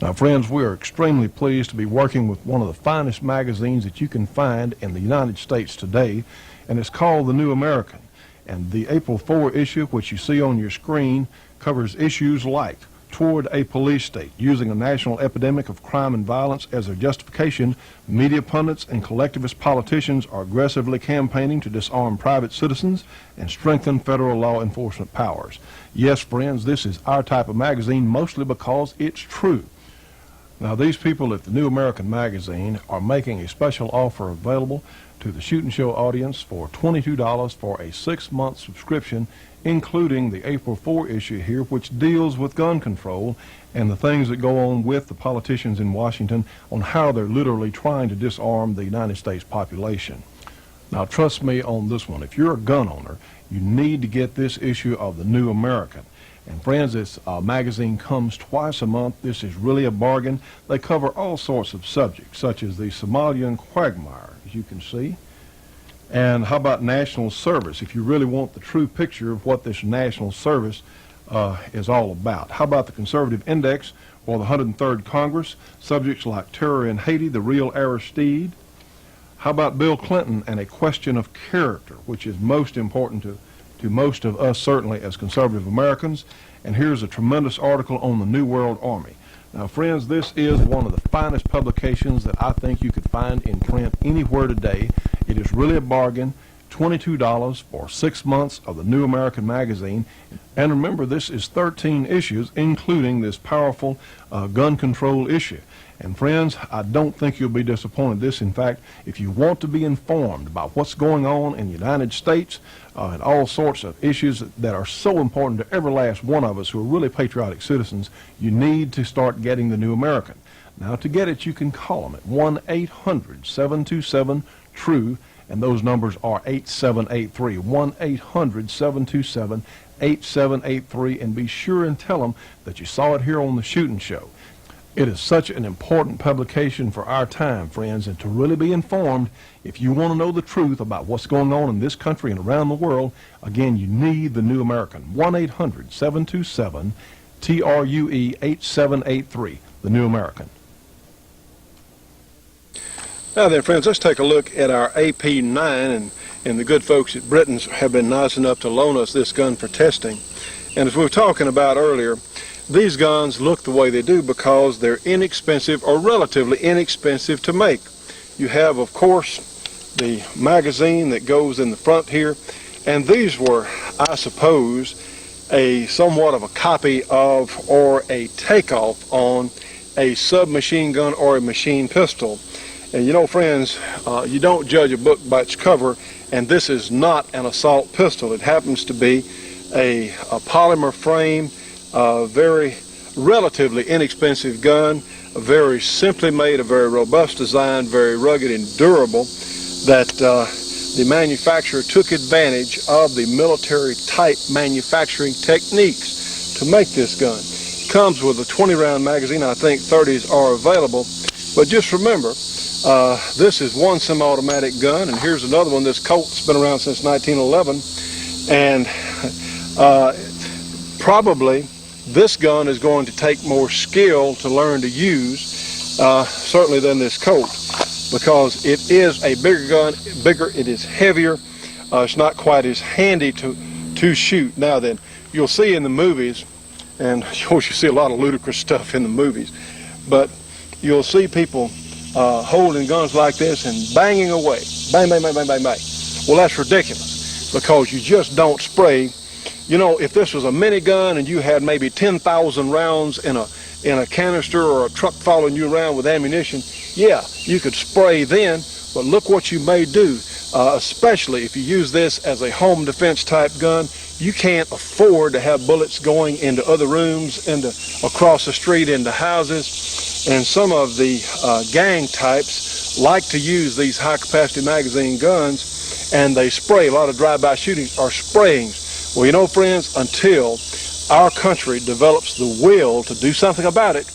Now, friends, we are extremely pleased to be working with one of the finest magazines that you can find in the United States today, and it's called The New American. And the April 4 issue, which you see on your screen, covers issues like Toward a Police State. Using a national epidemic of crime and violence as a justification, media pundits and collectivist politicians are aggressively campaigning to disarm private citizens and strengthen federal law enforcement powers. Yes, friends, this is our type of magazine, mostly because it's true. Now, these people at the New American Magazine are making a special offer available to the Shootin' Show audience for $22 for a 6-month subscription, including the April 4 issue here, which deals with gun control and the things that go on with the politicians in Washington on how they're literally trying to disarm the United States population. Now, trust me on this one. If you're a gun owner, you need to get this issue of the New American. And friends, this magazine comes twice a month. This is really a bargain. They cover all sorts of subjects, such as the Somalian quagmire, as you can see. And how about national service, if you really want the true picture of what this national service is all about. How about the conservative index for the 103rd Congress, subjects like terror in Haiti, the real Aristide. How about Bill Clinton and a question of character, which is most important to most of us, certainly as conservative Americans. And here's a tremendous article on the New World Army. Now, friends, this is one of the finest publications that I think you could find in print anywhere today. It is really a bargain. $22 for 6 months of the New American Magazine. And remember, this is 13 issues, including this powerful gun control issue. And friends, I don't think you'll be disappointed. This, in fact, if you want to be informed about what's going on in the United States and all sorts of issues that are so important to every last one of us who are really patriotic citizens, you need to start getting the New American. Now, to get it, you can call them at 1-800-727-TRUE, and those numbers are 8783, 1-800-727-8783, and be sure and tell them that you saw it here on the Shootin' Show. It is such an important publication for our time, friends, and to really be informed, if you want to know the truth about what's going on in this country and around the world, again, you need the New American. 1-800-727-TRUE 8783, the New American. Now then, friends, let's take a look at our AP9, and the good folks at Britton's have been nice enough to loan us this gun for testing. And as we were talking about earlier, these guns look the way they do because they're inexpensive, or relatively inexpensive, to make. You have, of course, the magazine that goes in the front here, and these were, I suppose, a somewhat of a copy of or a takeoff on a submachine gun or a machine pistol. And you know, friends, you don't judge a book by its cover, and this is not an assault pistol. It happens to be a polymer frame, very relatively inexpensive gun, a very simply made, a very robust design, very rugged and durable, that the manufacturer took advantage of the military type manufacturing techniques to make this gun. It comes with a 20-round magazine. I think 30s are available. But just remember, this is one semi-automatic gun, and here's another one. This Colt's been around since 1911, and probably this gun is going to take more skill to learn to use, certainly than this Colt, because it is a bigger gun, it is heavier, it's not quite as handy to shoot. Now then, you'll see in the movies, and of course you see a lot of ludicrous stuff in the movies, but you'll see people holding guns like this and banging away, bang, bang, bang, bang, bang, bang. Well, that's ridiculous, because you just don't spray. You know, if this was a minigun and you had maybe 10,000 rounds in a canister, or a truck following you around with ammunition, yeah, you could spray then, but look what you may do, especially if you use this as a home defense type gun. You can't afford to have bullets going into other rooms, across the street, into houses. And some of the gang types like to use these high-capacity magazine guns, and they spray. A lot of drive-by shootings are sprayings. Well, you know, friends, until our country develops the will to do something about it,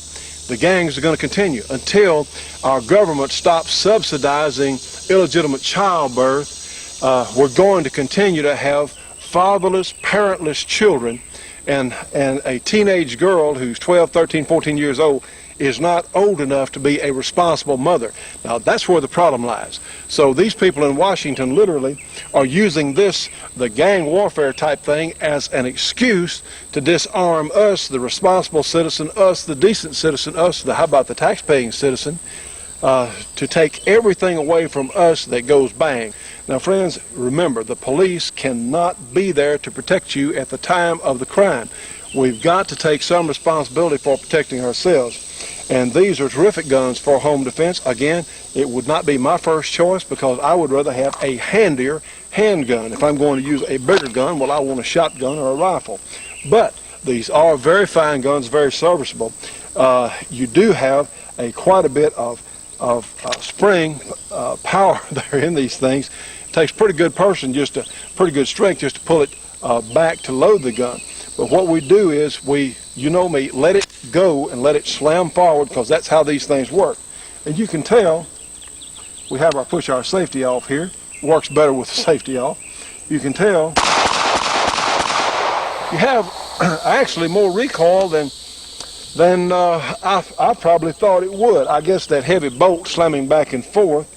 the gangs are going to continue. Until our government stops subsidizing illegitimate childbirth, we're going to continue to have fatherless, parentless children, and a teenage girl who's 12, 13, 14 years old is not old enough to be a responsible mother. Now, that's where the problem lies. So these people in Washington literally are using this, the gang warfare type thing, as an excuse to disarm us, the responsible citizen, us, the decent citizen, us, how about the tax-paying citizen, to take everything away from us that goes bang. Now, friends, remember, the police cannot be there to protect you at the time of the crime. We've got to take some responsibility for protecting ourselves. And these are terrific guns for home defense. Again, it would not be my first choice, because I would rather have a handier handgun. If I'm going to use a bigger gun, well, I want a shotgun or a rifle. But these are very fine guns, very serviceable. You do have quite a bit of spring power there in these things. It takes pretty good pretty good strength just to pull it back to load the gun. But what we do is you know me, let it go and let it slam forward, because that's how these things work. And you can tell, we have push our safety off here. It works better with the safety off. You can tell you have actually more recoil than I probably thought it would. I guess that heavy bolt slamming back and forth.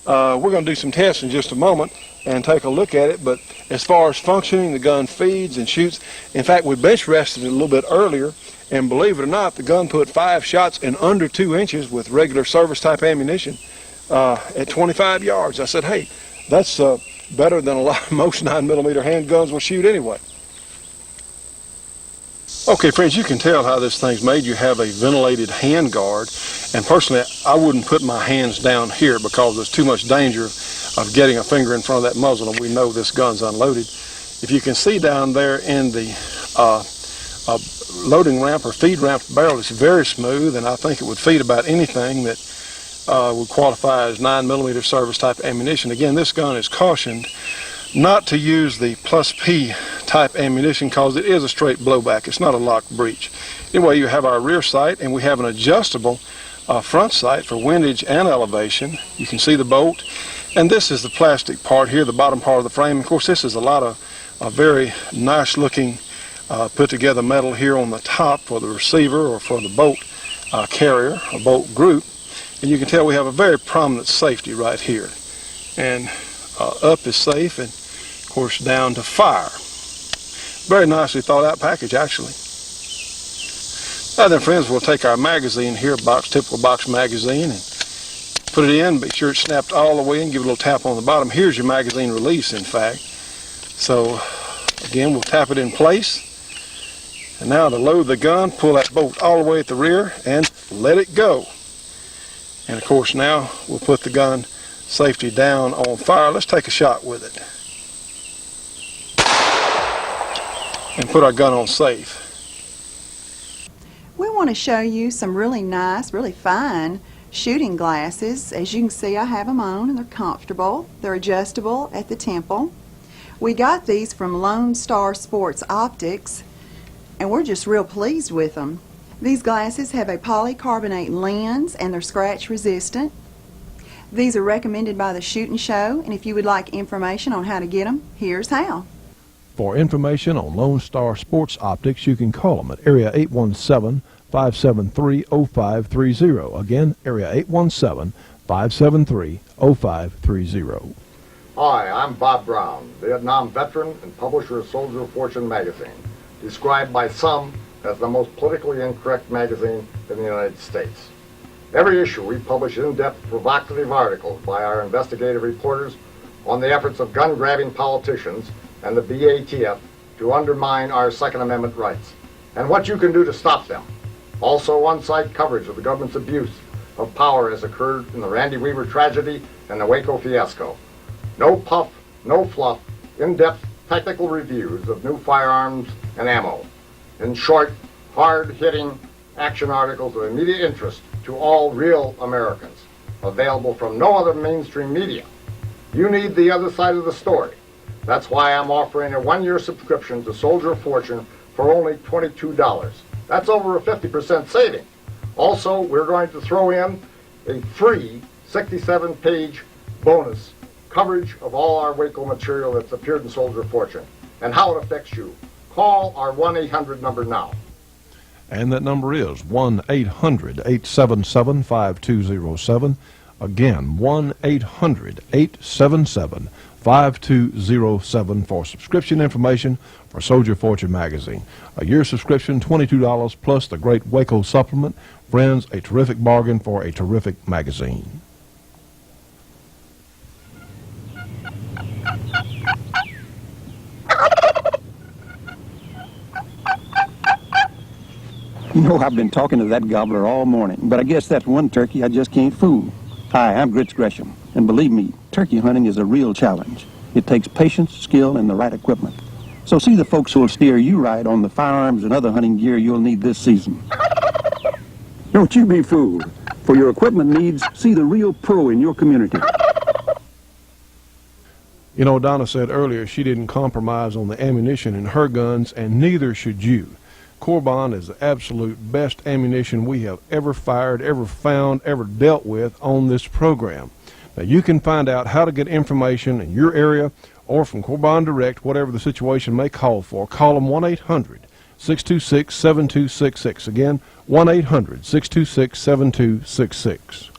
We're going to do some tests in just a moment and take a look at it, but as far as functioning, the gun feeds and shoots. In fact, we bench rested it a little bit earlier, and believe it or not, the gun put 5 shots in under 2 inches with regular service type ammunition at 25 yards. I said, hey, that's better than most 9mm handguns will shoot anyway. Okay, friends, you can tell how this thing's made. You have a ventilated hand guard, and personally, I wouldn't put my hands down here, because there's too much danger of getting a finger in front of that muzzle, and we know this gun's unloaded. If you can see down there in the loading ramp or feed ramp barrel, it's very smooth, and I think it would feed about anything that would qualify as 9mm service type ammunition. Again, this gun is cautioned not to use the +P type ammunition, because it is a straight blowback. It's not a locked breech. Anyway, you have our rear sight, and we have an adjustable front sight for windage and elevation. You can see the bolt, and this is the plastic part here, the bottom part of the frame. Of course, this is a lot of very nice looking put together metal here on the top for the receiver or for the bolt carrier or bolt group. And you can tell we have a very prominent safety right here. And up is safe, and of course down to fire. Very nicely thought out package, actually. Now then, friends, we'll take our magazine here, typical box magazine, and put it in. Be sure it's snapped all the way in. Give it a little tap on the bottom. Here's your magazine release, in fact. So again, we'll tap it in place. And now to load the gun, pull that bolt all the way at the rear and let it go. And of course now we'll put the gun safety down on fire. Let's take a shot with it. And put our gun on safe. We want to show you some really nice, really fine shooting glasses. As you can see, I have them on, and they're comfortable. They're adjustable at the temple. We got these from Lone Star Sports Optics, and we're just real pleased with them. These glasses have a polycarbonate lens and they're scratch resistant. These are recommended by the Shootin' Show, and if you would like information on how to get them, here's how. For information on Lone Star Sports Optics, you can call them at area 817-573-0530. Again, area 817-573-0530. Hi, I'm Bob Brown, Vietnam veteran and publisher of Soldier of Fortune magazine, described by some as the most politically incorrect magazine in the United States. Every issue we publish in-depth, provocative articles by our investigative reporters on the efforts of gun-grabbing politicians and the BATF to undermine our Second Amendment rights, and what you can do to stop them. Also on-site coverage of the government's abuse of power as occurred in the Randy Weaver tragedy and the Waco fiasco. No puff, no fluff, in-depth technical reviews of new firearms and ammo. In short, hard-hitting action articles of immediate interest to all real Americans, available from no other mainstream media. You need the other side of the story. That's why I'm offering a one-year subscription to Soldier of Fortune for only $22. That's over a 50% saving. Also, we're going to throw in a free 67-page bonus coverage of all our Waco material that's appeared in Soldier of Fortune and how it affects you. Call our 1-800 number now. And that number is 1-800-877-5207. Again, 1-800-877-5207 for subscription information for Soldier of Fortune magazine. A year subscription, $22 plus the great Waco supplement. Friends, a terrific bargain for a terrific magazine. You know, I've been talking to that gobbler all morning, but I guess that's one turkey I just can't fool. Hi, I'm Grits Gresham, and believe me, turkey hunting is a real challenge. It takes patience, skill, and the right equipment. So see the folks who'll steer you right on the firearms and other hunting gear you'll need this season. Don't you be fooled. For your equipment needs, see the real pro in your community. You know, Donna said earlier she didn't compromise on the ammunition in her guns, and neither should you. Corbon is the absolute best ammunition we have ever fired, ever found, ever dealt with on this program. Now, you can find out how to get information in your area or from Corbon Direct, whatever the situation may call for. Call them 1-800-626-7266. Again, 1-800-626-7266.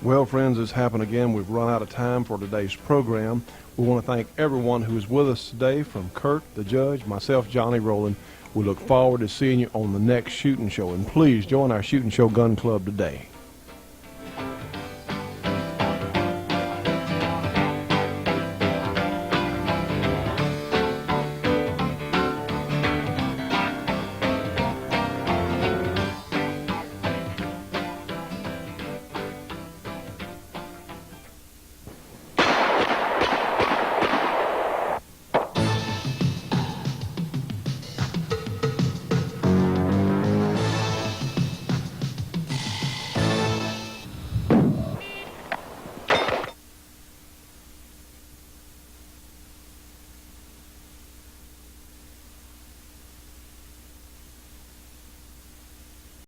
Well, friends, it's happened again. We've run out of time for today's program. We want to thank everyone who is with us today, from Kurt, the judge, myself, Johnny Rowland. We look forward to seeing you on the next Shootin' Show. And please join our Shootin' Show Gun Club today.